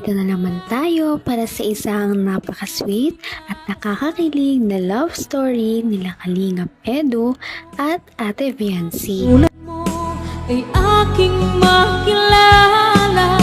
Narito na naman tayo para sa isang napaka-sweet at nakakakilig na love story nila Kalingap Edu at Ate Viancy. Tulad mo ay aking makilala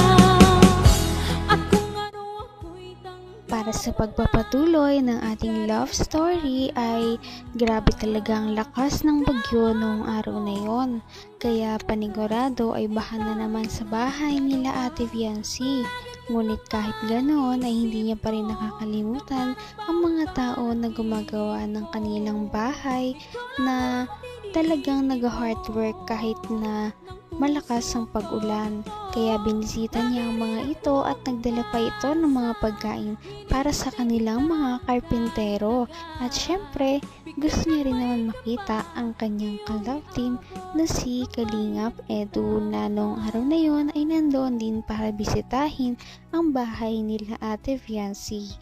at kung ano ako'y Para sa pagpapatuloy ng ating love story ay grabe talagang lakas ng bagyo noong araw na yon. Kaya panigurado ay baha na naman sa bahay nila Ate Viancy. Ngunit kahit ganoon ay hindi niya pa rin nakakalimutan ang mga tao na gumagawa ng kanilang bahay na talagang nag-hard work kahit na malakas ang pag-ulan. Kaya binisita niya ang mga ito at nagdala pa ito ng mga pagkain para sa kanilang mga karpintero. At syempre, gusto niya rin naman makita ang kanyang ka-love team na si Kalingap Edu na noong araw na yon ay nandoon din para bisitahin ang bahay nila Ate Viancy.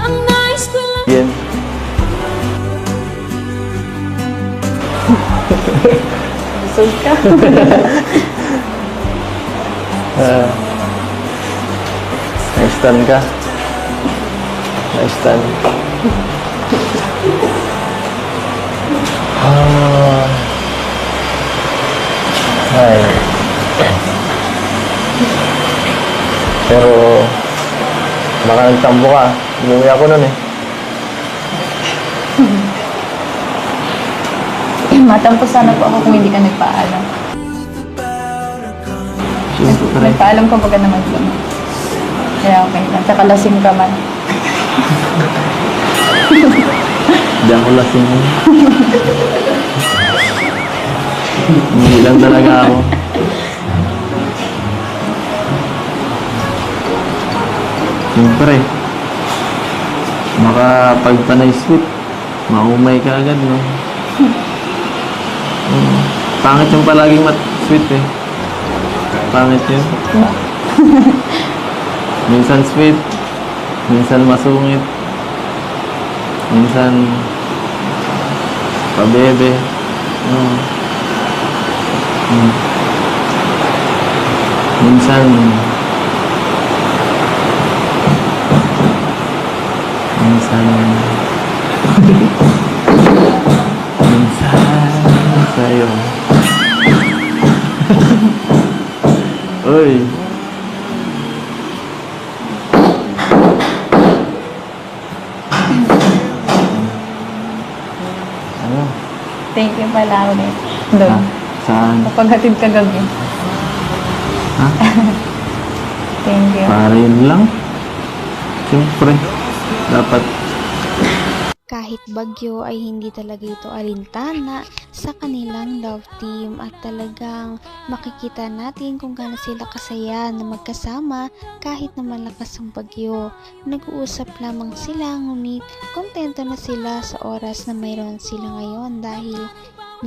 ang nice ko lang. Yan. Busog ka. Nice ka. Nice tan. Ay. Pero baka nagtambo ka. Umuwi ako nun eh. Matampo sana po ako kung hindi ka nagpaalam. Siyempre. Nagpaalam ka baga naman po. Kaya okay lang. Tsaka lasing ka man. Hindi ako lasing. Hindi lang talaga ako. Siyempre. Makapagpanay sweet. Maumay ka agad, no? Pangit yung palaging sweet eh. Pangit yun. Minsan sweet, minsan masungit, minsan pabebe. Minsan sa'yo. Uy. Ano? Thank you pala ulit. Doon. Saan? Kapaghatid ka gabi. Ha? Thank you. Para yun lang. Siyempre. Dapat. Kahit bagyo ay hindi talaga ito alintana sa kanilang love team at talagang makikita natin kung gaano sila kasaya na magkasama kahit na malakas ang bagyo. Nag-uusap lamang sila ngunit kontento na sila sa oras na mayroon sila ngayon dahil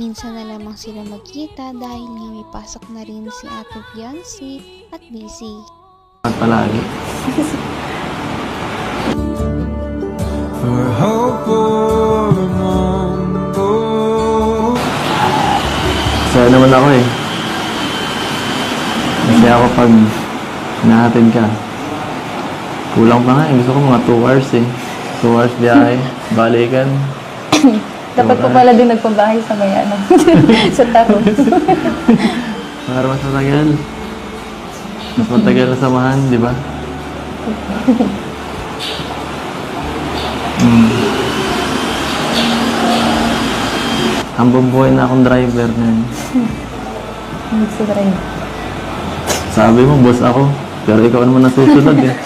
minsan na lamang sila magkita dahil nga may pasok na rin si Ate Viancy at busy. At palagi. Saya naman ako eh. Masaya ako pag nahatid ka. Kulang pa nga eh. Gusto ko mga 2 hours eh. 2 hours biyahe. Balikan. Dapat ko pala din nagpabahay sa may ano. Sa taro. Para mas matagal. Mas matagal na samahan, di ba? Hambang buhay na akong driver na yun. Hindi sa drive. Sabi mo, boss ako. Pero ikaw naman nasusunod eh.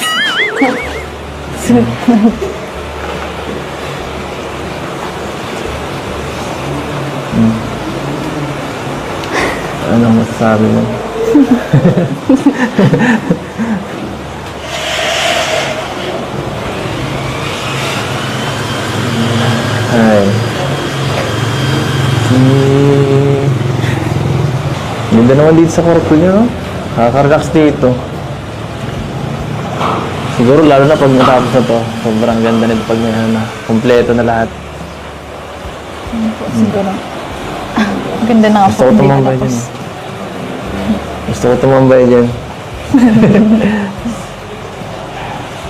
Anong masasabi mo? Ay. Ganda naman dito sa kwarto niyo, no? Nakaka-relax dito. Siguro lalo na pag natapos na to, sobrang ganda nito pag may ano, kompleto na lahat. Hindi po, siguro. Ang ganda na nga Gusto po. ko Hindi tumambay natapos. dyan. Gusto ko tumambay dyan.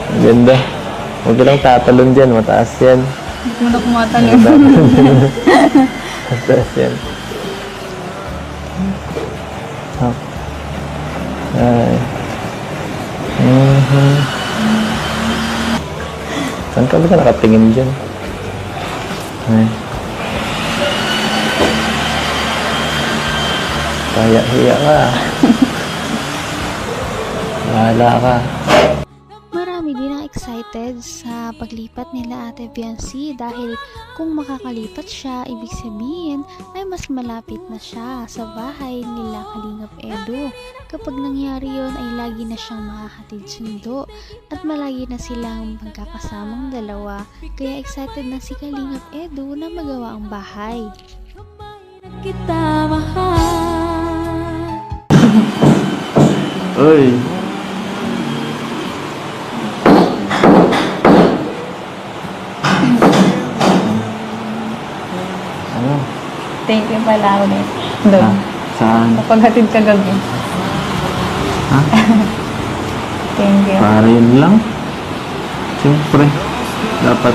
Ang ganda. Huwag ka lang tatalon dyan. Mataas yan. Hindi mo na kumatalon. Mataas yan. Oh. Ay. Saan ka ba ka nakatingin dyan? Ay. Kaya-hiya ka. Bahala ka. Marami din ang excited sa paglipat nila Ate Biancy dahil kung makakalipat siya, ibig sabihin ay mas malapit na siya sa bahay nila Kalingap Edu. Kapag nangyari yon ay lagi na siyang mahahatid sundo at malagi na silang magkakasamang dalawa. Kaya excited na si Kalingap Edu na magawa ang bahay. Kita mahal. Uy! Ano? Thank you pala ulit. Doon. Ah, saan? Napaghatid ka gabi. Ha? Thank you. Para yun lang? Siyempre. Dapat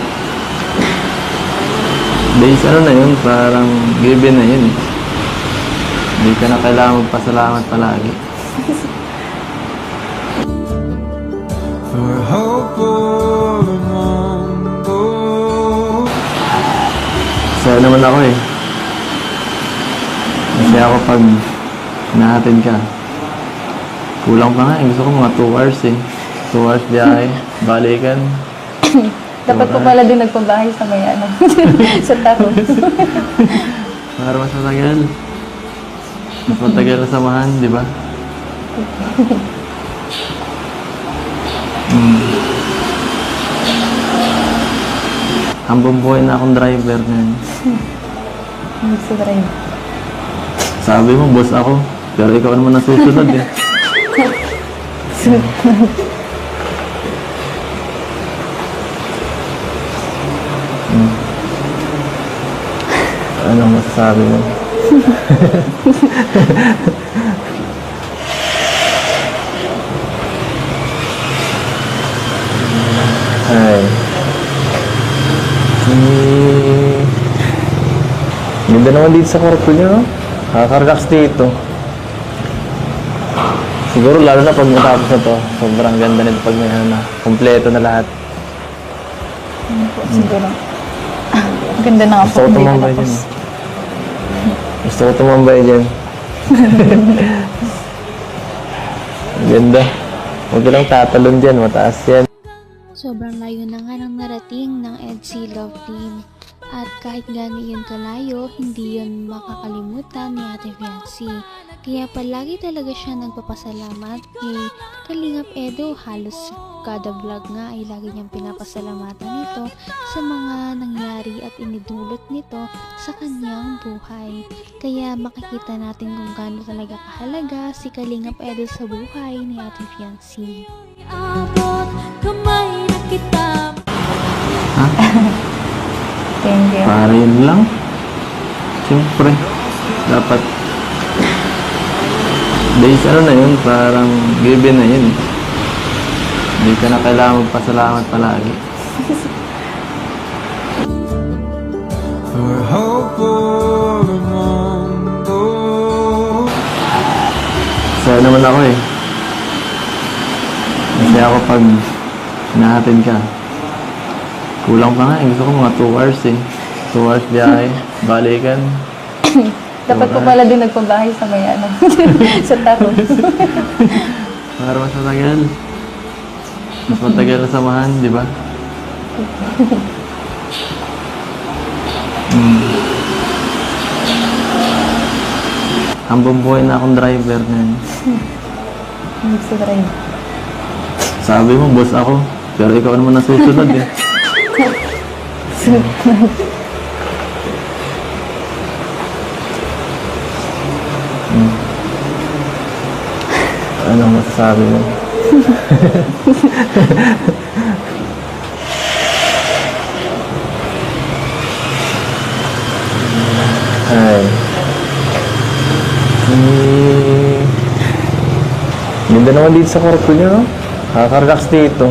base ano na yun, parang given na yun. Hindi ka na kailangan magpasalamat palagi. Saya naman ako eh. Kasi ako pag natin ka. Kulang pa nga eh. Gusto ko mga 2 hours eh. 2 hours biyahe. Balikan. Dapat po pala din nagpabahay sa may ano. Sa Taro. Para mas matagal. Mas matagal na samahan, di ba? Hambang buhay na akong driver ngayon. Sa drive. Sabi mo, boss ako. Pero ikaw naman nasusunod eh. Ano masasabi mo? Ay. Ganda naman dito sa kwarto niyo, no? Nakaka-relax dito. Siguro lalo na pag matapos na to, sobrang ganda nito pag may ano na, kompleto na lahat. Hindi po, siguro. Ang ganda na nga Gusto po. ko Hindi tumambay natapos. dyan. Gusto ko tumambay dyan. Ang ganda. Huwag ka lang tatalon dyan, mataas yan. Sobrang layo na nga ng narating ng EDC Love Team. At kahit gano'n yun kalayo, hindi yun makakalimutan ni Ate Biancy. Kaya palagi talaga siya nagpapasalamat kay Kalingap Edu. Halos kada vlog nga ay lagi niyang pinapasalamatan nito sa mga nangyari at inidulot nito sa kanyang buhay. Kaya makikita natin kung gaano talaga kahalaga si Kalingap Edu sa buhay ni Ate Biancy. Abot kamay na kita. Thank you. Para yun lang. Siyempre. Dapat base ano na yun, parang given na yun. Hindi ka na kailangan magpasalamat palagi. Saya naman ako eh. Kasi ako pag natin ka. Kulang pa nga eh. Gusto ko mga 2 hours eh. 2 hours biyahe. Balikan. Dapat po pala din nagpabahay sa may ano. Sa Taro. Para mas matagal. Mas matagal na samahan, di ba? Hambang buhay na akong driver ngayon. Sa drive. Sabi mo, boss ako. Pero ikaw naman nasusunod eh. Ano masasabi mo? Ay. Ganda naman dito sa kwarto niyo, no? Nakaka-relax dito.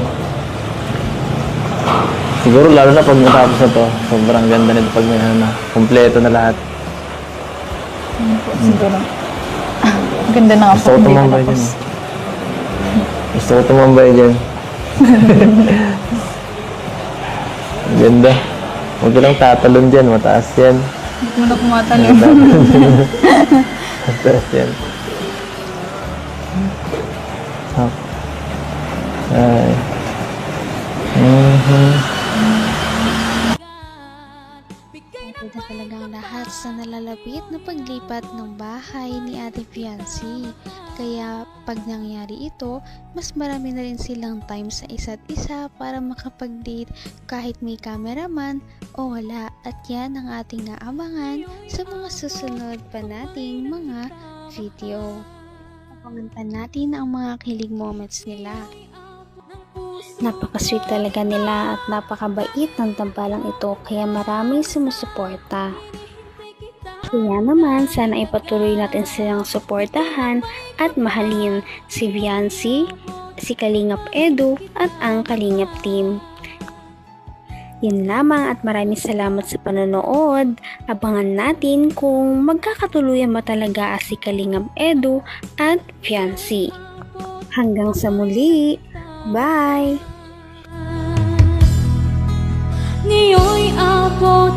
Siguro lalo na pag natapos na to, sobrang ganda nito pag may ano, kompleto na lahat. Siguro. Ang ganda na nga Gusto ko po, hindi tumambay natapos. dyan. Gusto ko tumambay dyan. Ang ganda. Huwag ka lang tatalon dyan, mataas yan. Hindi mo na kumatalon. Mataas yan. Hop. Ay. Maganda talagang lahat sa nalalapit na paglipat ng bahay ni Ate Fiancé. Kaya pag nangyari ito, mas marami na rin silang time sa isa't isa para makapag-date kahit may cameraman o wala. At yan ang ating naabangan sa mga susunod pa nating mga video. Abangan pa natin ang mga kilig moments nila. Napaka-sweet talaga nila at napakabait ng tambalang ito kaya maraming sumusuporta. Kaya naman sana ipatuloy natin silang suportahan at mahalin si Fiancé, si Kalingap Edu at ang Kalingap team. Yan lamang at maraming salamat sa panonood. Abangan natin kung magkakatuluyan ba talaga si Kalingap Edu at Fiancé. Hanggang sa muli! Bye! Ngayon'y abot